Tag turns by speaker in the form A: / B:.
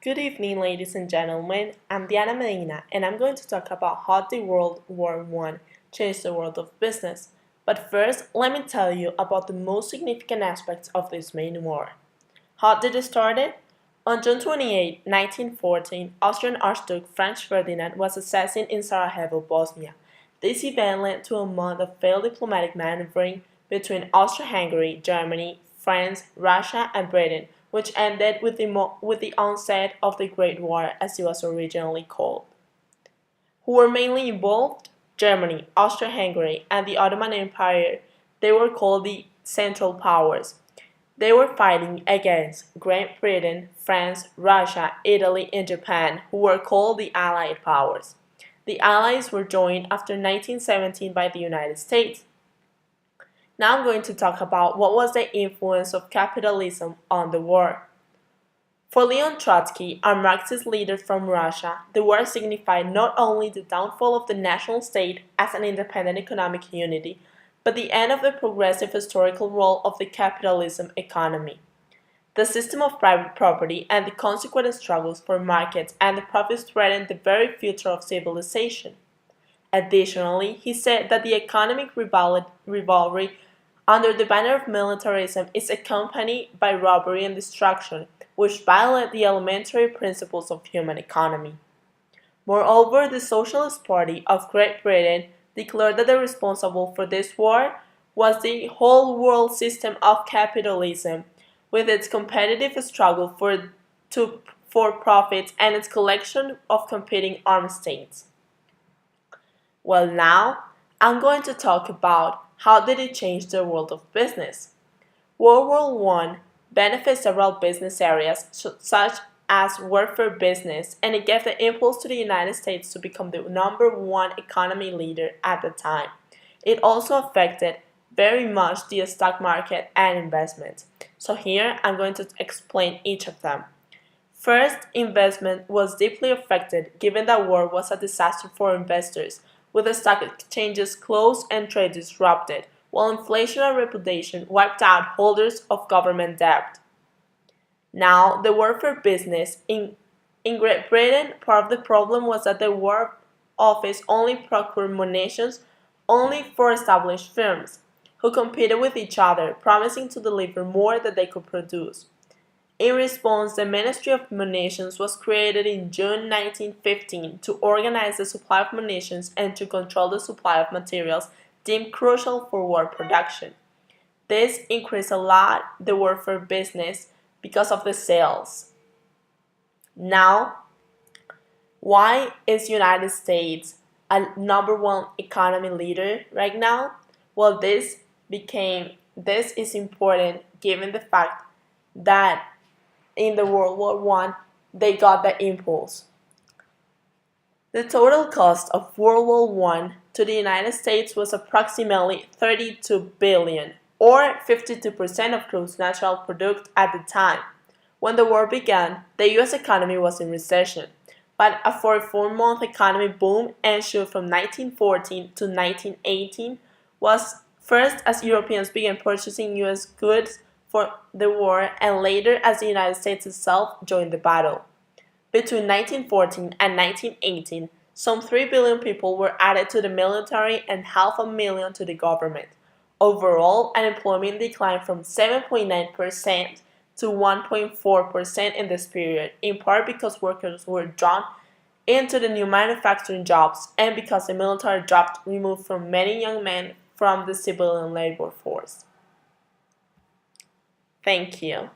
A: Good evening, ladies and gentlemen. I'm Diana Medina, and I'm going to talk about how the World War I changed the world of business. But first, let me tell you about the most significant aspects of this main war. How did it start? On June 28, 1914, Austrian Archduke Franz Ferdinand was assassinated in Sarajevo, Bosnia. This event led to a month of failed diplomatic maneuvering between Austria-Hungary, Germany, France, Russia, and Britain, which ended with the onset of the Great War as it was originally called. Who were mainly involved? Germany, Austria-Hungary, and the Ottoman Empire. They were called the Central Powers. They were fighting against Great Britain, France, Russia, Italy, and Japan, who were called the Allied Powers. The Allies were joined after 1917 by the United States. Now I'm going to talk about what was the influence of capitalism on the war. For Leon Trotsky, a Marxist leader from Russia, the war signified not only the downfall of the national state as an independent economic unity, but the end of the progressive historical role of the capitalism economy. The system of private property and the consequent struggles for markets and the profits threatened the very future of civilization. Additionally, he said that the economic rivalry under the banner of militarism is accompanied by robbery and destruction, which violate the elementary principles of human economy. Moreover, the Socialist Party of Great Britain declared that the responsible for this war was the whole world system of capitalism, with its competitive struggle for profits and its collection of competing armed states. Well, now I'm going to talk about how did it change the world of business. World War I benefited several business areas such as warfare business, and it gave the impulse to the United States to become the #1 economy leader at the time. It also affected very much the stock market and investment. So here I'm going to explain each of them. First, investment was deeply affected given that war was a disaster for investors, with the stock exchanges closed and trade disrupted, while inflation and reputation wiped out holders of government debt. Now, the warfare business in Great Britain, part of the problem was that the War Office only procured munitions only for established firms, who competed with each other, promising to deliver more than they could produce. In response, the Ministry of Munitions was created in June 1915 to organize the supply of munitions and to control the supply of materials deemed crucial for war production. This increased a lot the warfare business because of the sales. Now, why is United States a #1 economy leader right now? Well, this is important given the fact that in the World War I, they got the impulse. The total cost of World War I to the United States was approximately $32 billion, or 52% of gross national product at the time. When the war began, the US economy was in recession, but a 44-month economic boom ensued from 1914 to 1918 was first as Europeans began purchasing US goods for the war and later as the United States itself joined the battle. Between 1914 and 1918, some 3 billion people were added to the military and 500,000 to the government. Overall, unemployment declined from 7.9% to 1.4% in this period, in part because workers were drawn into the new manufacturing jobs and because the military dropped removed from many young men from the civilian labor force. Thank you.